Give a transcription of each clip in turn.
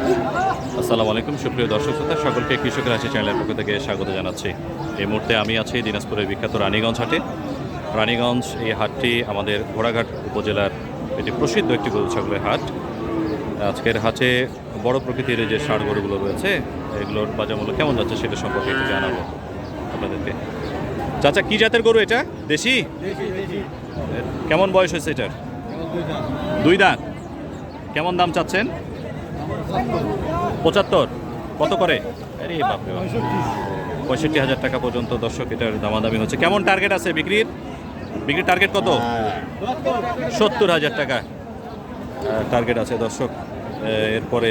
আসসালামু আলাইকুম সুপ্রিয় দর্শক শ্রোতা, সকলকে কৃষকের হাসি চ্যানেলের পক্ষ থেকে স্বাগত জানাচ্ছি। এই মুহূর্তে আমি আছি দিনাজপুরের বিখ্যাত রানীগঞ্জ হাটে। রানীগঞ্জ এই হাটটি আমাদের ঘোড়াঘাট উপজেলার এটি প্রসিদ্ধ একটি গরু ছাগলের হাট। আজকের হাটে বড় প্রকৃতির যে ষাঁড় গরুগুলো রয়েছে এগুলোর বাজার মূল্য কেমন যাচ্ছে সেটা সম্পর্কে একটু জানাবো আপনাদেরকে। চাচা, কি জাতের গরু এটা? দেশি? কেমন বয়স হয়েছে এটার? 2 দাঁত। কেমন দাম চাচ্ছেন? 75। কত করে? আরে বাপরে, 65,000 টাকা পর্যন্ত দর্শক এটার দামাদামি হচ্ছে। কেমন টার্গেট আছে বিক্রির টার্গেট কত? 70,000 টাকা টার্গেট আছে দর্শক। এরপরে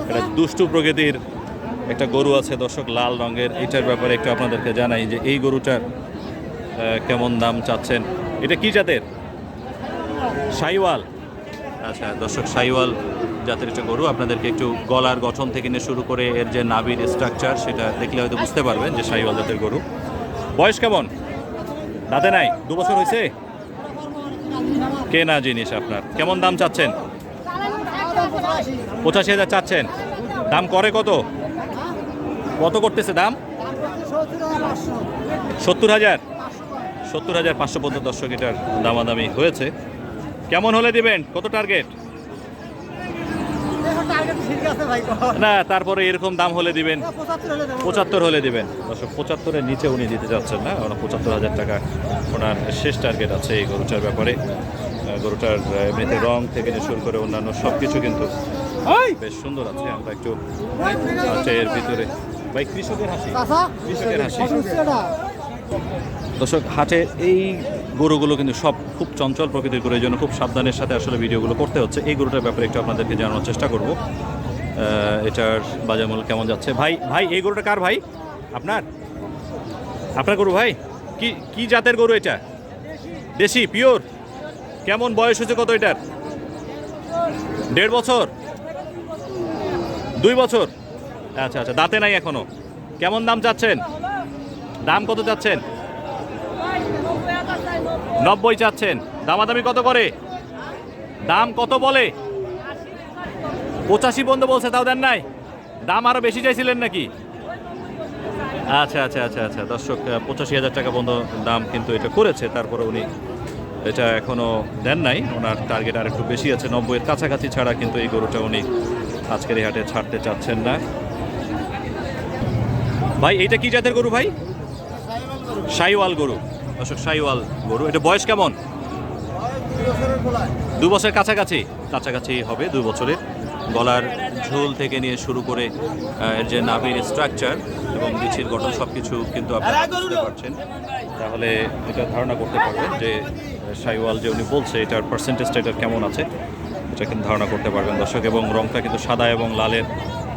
একটা দুষ্টু প্রকৃতির একটা গরু আছে দর্শক, লাল রঙের। এটার ব্যাপারে একটু আপনাদেরকে জানাই যে এই গরুটার কেমন দাম চাচ্ছেন। এটা কি জাতের? শাহিওয়াল। আচ্ছা দর্শক, শাহিওয়াল জাতের একটা গরু। আপনাদেরকে একটু গলার গঠন থেকে নিয়ে শুরু করে এর যে নাভির স্ট্রাকচার সেটা দেখলে হয়তো বুঝতে পারবেন যে শাহিওয়াল জাতের গরু। বয়স কেমন? দাঁতে নাই? 2 বছর হয়েছে? কেনা জিনিস আপনার। কেমন দাম চাচ্ছেন? 85,000 চাচ্ছেন। দাম করে কত? কত করতেছে দাম? 70,000। 70,500 পর্যন্ত দর্শক এটার দামাদামি হয়েছে। কেমন হলে দিবেন? কত টার্গেট? না, তারপরে এরকম দাম হলে দিবেন। 75 হলে দিবেন দর্শক। 75-এর নিচে উনি দিতে যাচ্ছেন না। ওনার 75,000 টাকা ওনার শেষ টার্গেট আছে এই গরুটার ব্যাপারে। গরুটার এমনিতে রং থেকে যে শুরু করে অন্যান্য সব কিছু কিন্তু বেশ সুন্দর আছে। আমরা একটু এর ভিতরে ভাই কৃষকের হাসি দর্শক, হাটে এই গরুগুলো কিন্তু সব খুব চঞ্চল প্রকৃতির গরু, এই জন্য খুব সাবধানের সাথে আসলে ভিডিওগুলো করতে হচ্ছে। এই গরুটার ব্যাপারে একটু আপনাদেরকে জানানোর চেষ্টা করব। এটার বাজার মূল্য কেমন যাচ্ছে। ভাই এই গরুটা কার ভাই? আপনার গরু ভাই? কি জাতের গরু এটা? দেশি পিওর? কেমন বয়স হয়েছে কত এটার? 1.5 বছর? 2 বছর? আচ্ছা, দাঁতে নাই এখনো। কেমন দাম চাচ্ছেন? দাম কত চাচ্ছেন? 90 চাচ্ছেন। দামাদামি কত করে? দাম কত বলে? 85 পর্যন্ত বলছে, তাও দেন নাই? দাম আরো বেশি চাইছিলেন নাকি? আচ্ছা দর্শক, 85,000 টাকা পর্যন্ত দাম কিন্তু এটা করেছে। তারপরে উনি এটা এখনো দেন নাই। ওনার টার্গেট আর একটু বেশি আছে, 90-এর কাছাকাছি ছাড়া কিন্তু এই গরুটা উনি আজকের এই হাটে ছাড়তে চাচ্ছেন না। ভাই এইটা কি জাতের গরু ভাই? শাহিওয়াল গরু দর্শক, শাহিওয়াল গরু। এটা বয়স কেমন? 2 বছরের কাছাকাছি হবে। 2 বছরের। গলার ঝোল থেকে নিয়ে শুরু করে এর যে নাভির স্ট্রাকচার এবং বিচির গঠন সব কিছু কিন্তু আপনারা বুঝতে পারছেন। তাহলে এটা ধারণা করতে পারবেন যে শাহিওয়াল যে উনি বলছে এটার পার্সেন্টেজটা এটার কেমন আছে, এটা কিন্তু ধারণা করতে পারবেন দর্শক। এবং রংটা কিন্তু সাদা এবং লালের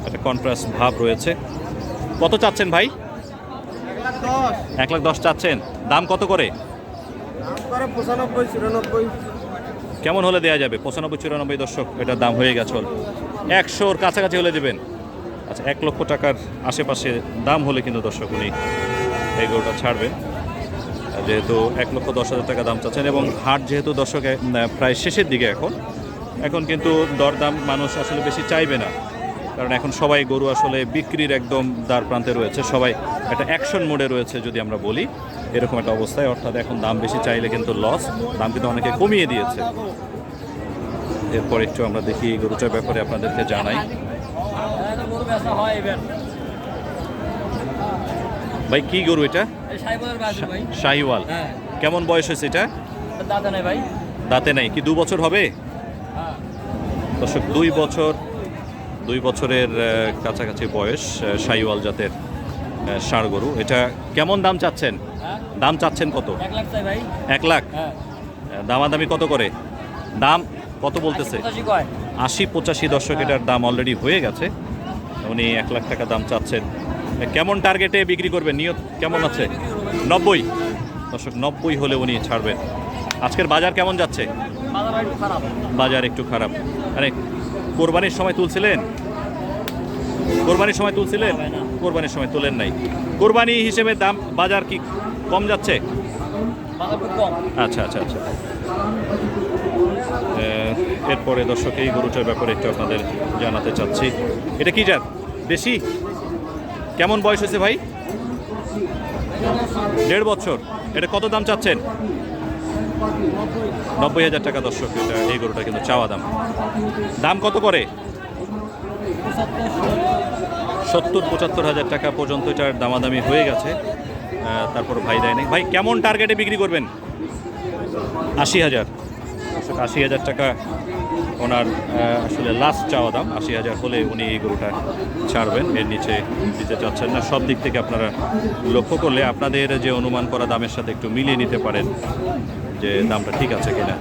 একটা কন্ট্রাস্ট ভাব রয়েছে। কত চাচ্ছেন ভাই? 1,10,000 চাচ্ছেন। দাম কত করে? 95-94। কেমন হলে দেওয়া যাবে? 95-94 দর্শক এটার দাম হয়ে গেছে। 100-র কাছাকাছি হলে দেবেন। আচ্ছা, 1 লক্ষ টাকার আশেপাশে দাম হলে কিন্তু দর্শক উনি এই গরুটা ছাড়বেন। যেহেতু 1,10,000 টাকা দাম চাচ্ছেন এবং হাট যেহেতু দর্শক প্রায় শেষের দিকে এখন কিন্তু দরদাম মানুষ আসলে বেশি চাইবে না, কারণ এখন সবাই গরু আসলে বিক্রির একদম দ্বার প্রান্তে রয়েছে। সবাই একটা অ্যাকশন মোডে রয়েছে যদি আমরা বলি, এরকম একটা অবস্থায়। অর্থাৎ এখন দাম বেশি চাইলে কিন্তু লস। দাম কিন্তু অনেকে কমিয়ে দিয়েছে। এরপর একটু আমরা দেখি এই গরুটার ব্যাপারে আপনাদেরকে জানাই। ভাই কি গরু এটা? শাহিওয়াল। কেমন বয়স হয়েছে এটা? দাঁতে নাই। কি 2 বছর হবে দর্শক? 2 বছরের কাছাকাছি বয়স। শাহিওয়াল জাতের ষাঁড় গরু। এটা কেমন দাম চাচ্ছেন? দাম চাচ্ছেন কত? 1 লাখ। দামাদামি কত করে? দাম কত বলতেছে? 80-85 দর্শক এটার দাম অলরেডি হয়ে গেছে। উনি 1 লাখ টাকা দাম চাচ্ছেন। কেমন টার্গেটে বিক্রি করবেন? নিয়ত কেমন আছে? 90 দর্শক, 90 হলে উনি ছাড়বেন। আজকের বাজার কেমন যাচ্ছে? বাজার একটু খারাপ। মানে কোরবানির সময় তুলছিলেন? কোরবানির সময় তুলেন নাই। কোরবানি হিসেবে দাম বাজার কি কম যাচ্ছে? আচ্ছা। এরপরে দর্শক এই গরুটার ব্যাপারে একটু আপনাদের জানাতে চাচ্ছি। এটা কি জাত? বেশি? কেমন বয়স হয়েছে ভাই? 1.5 বছর। এটা কত দাম চাচ্ছেন? 90,000 টাকা দর্শক। এটা এই গরুটা কিন্তু চাওয়া দাম। দাম কত করে? 70-75,000 টাকা পর্যন্ত এটার দামাদামি হয়ে গেছে। তারপর ভাই দেয়নি। ভাই কেমন টার্গেটে বিক্রি করবেন? 80,000। 80,000 টাকা ওনার আসলে লাস্ট চাওয়া দাম। 80,000 হলে উনি এই গরুটা ছাড়বেন, এর নিচে দিতে চাচ্ছেন না। সব দিক থেকে আপনারা লক্ষ্য করলে আপনাদের যে অনুমান করা দামের সাথে একটু মিলিয়ে নিতে পারেন যে দামটা ঠিক আছে কিনা।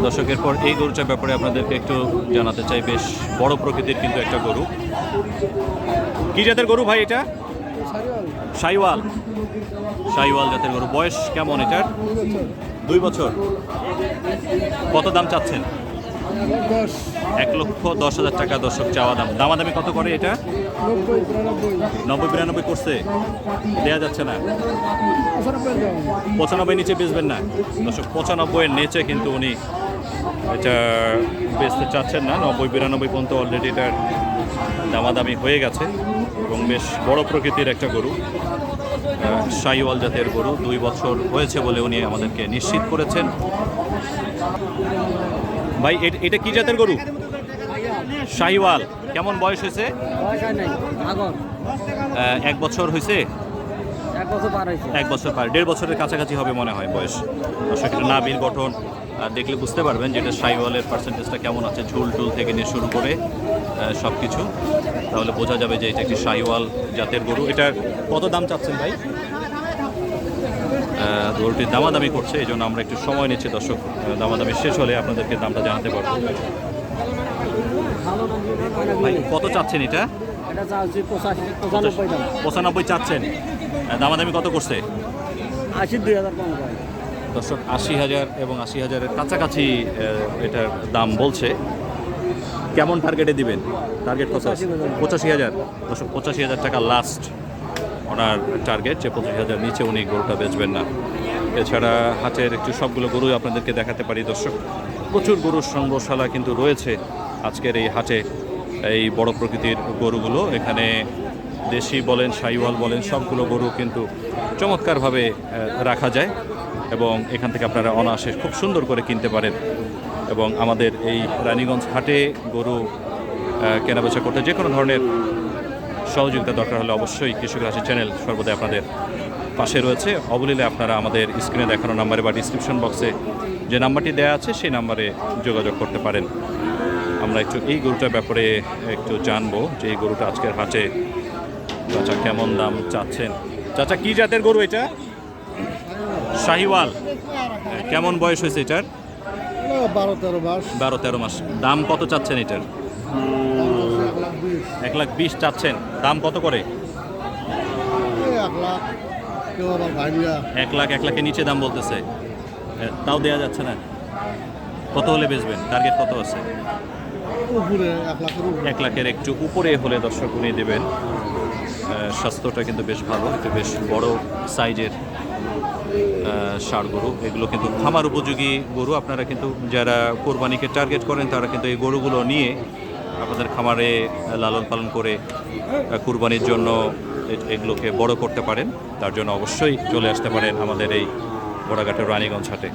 দর্শকের পর এই গরুটার ব্যাপারে আপনাদেরকে একটু জানাতে চাই। বেশ বড় প্রকৃতির কিন্তু একটা গরু। কি জাতের গরু ভাই এটা? শাহিওয়াল। শাহিওয়াল জাতের গরু। বয়স কেমন এটার? 2 বছর। কত দাম চাচ্ছেন? 1,10,000 টাকা দর্শক চাওয়া দাম। দামাদামি কত করে এটা? 90-92 করছে, দেয়া যাচ্ছে না। 95 নিচে বেচবেন না দর্শক? 95-এর নিচে কিন্তু উনি এটা বেচতে চাচ্ছেন না। 90-92 পর্যন্ত অলরেডি এটার দামাদামি হয়ে গেছে এবং বেশ বড় প্রকৃতির একটা গরু। শাহিওয়াল জাতের গরু। 2 বছর হয়েছে বলে উনি আমাদেরকে নিশ্চিত করেছেন। ভাই এটা কি জাতের গরু? শাহিওয়াল। কেমন বয়স হয়েছে? 1 বছর হয়েছে? 1 বছর পার। 1.5 বছরের কাছাকাছি হবে মনে হয় বয়স। দর্শক এটা নাভির গঠন দেখলে বুঝতে পারবেন যে এটা শাহিওয়ালের পার্সেন্টেজটা কেমন আছে, ঝুল টুল থেকে নিয়ে শুরু করে সব কিছু। তাহলে বোঝা যাবে যে এটা একটি শাহিওয়াল জাতের গরু। এটার কত দাম চাচ্ছেন ভাই? গরুটির দামাদামি করছে, এই জন্য আমরা একটু সময় নিচ্ছি দর্শক। দামাদামি শেষ হলে আপনাদেরকে দামটা জানাতে পারবো। ভাই কত চাচ্ছেন এটা? 95 চাচ্ছেন। দামাদামি কত করছে? 82,000 কম। দর্শক 80,000 এবং 80,000-এর কাছাকাছি এটার দাম বলছে। কেমন টার্গেটে দিবেন? টার্গেট কত? 85,000। দর্শক 85,000 টাকা লাস্ট ওনার টার্গেট, যে 25,000 নিচে উনি গরুটা বেচবেন না। এছাড়া হাটের একটু সবগুলো গরুই আপনাদেরকে দেখাতে পারি দর্শক। প্রচুর গরুর সংগ্রহশালা কিন্তু রয়েছে আজকের এই হাটে। এই বড় প্রকৃতির গরুগুলো এখানে দেশি বলেন, শাহিওয়াল বলেন, সবগুলো গরু কিন্তু চমৎকারভাবে রাখা যায় এবং এখান থেকে আপনারা অনায়াসে খুব সুন্দর করে কিনতে পারেন। এবং আমাদের এই রানীগঞ্জ হাটে গরু কেনাবেচা করতে যে কোনো ধরনের সহযোগিতা দরকার হলে অবশ্যই কৃষকের হাসি চ্যানেল সর্বদাই আপনাদের পাশে রয়েছে। অবলীলে আপনারা আমাদের স্ক্রিনে দেখানো নাম্বারে বা ডিসক্রিপশন বক্সে যে নাম্বারটি দেওয়া আছে সেই নাম্বারে যোগাযোগ করতে পারেন। আমরা একটু এই গরুটার ব্যাপারে একটু জানবো যে এই গরুটা আজকের হাটে চাচা কেমন দাম চাচ্ছেন। চাচা কি জাতের গরু এটা? শাহিওয়াল। কেমন বয়স হয়েছে এটার? 12-13 মাস। দাম কত চাচ্ছেন এটার? 1,20,000 চাচ্ছেন। দাম কত করে? 1,00,000 নিচে দাম বলতেছে, তাও দেয়া যাচ্ছে না। কত হলে বেচবেন? টার্গেট কত আছে? 1,00,000-এর একটু উপরে হলে দর্শক উনি দেবেন। স্বাস্থ্যটা কিন্তু বেশ ভালো, একটু বেশ বড় সাইজের ষাঁড় গরু। এগুলো কিন্তু খামার উপযোগী গরু। আপনারা কিন্তু যারা কোরবানিকে টার্গেট করেন তারা কিন্তু এই গরুগুলো নিয়ে আপনাদের খামারে লালন পালন করে কুরবানির জন্য এগুলোকে বড় করতে পারেন। তার জন্য অবশ্যই চলে আসতে পারেন আমাদের এই ঘোড়াঘাটের রানীগঞ্জ হাটে।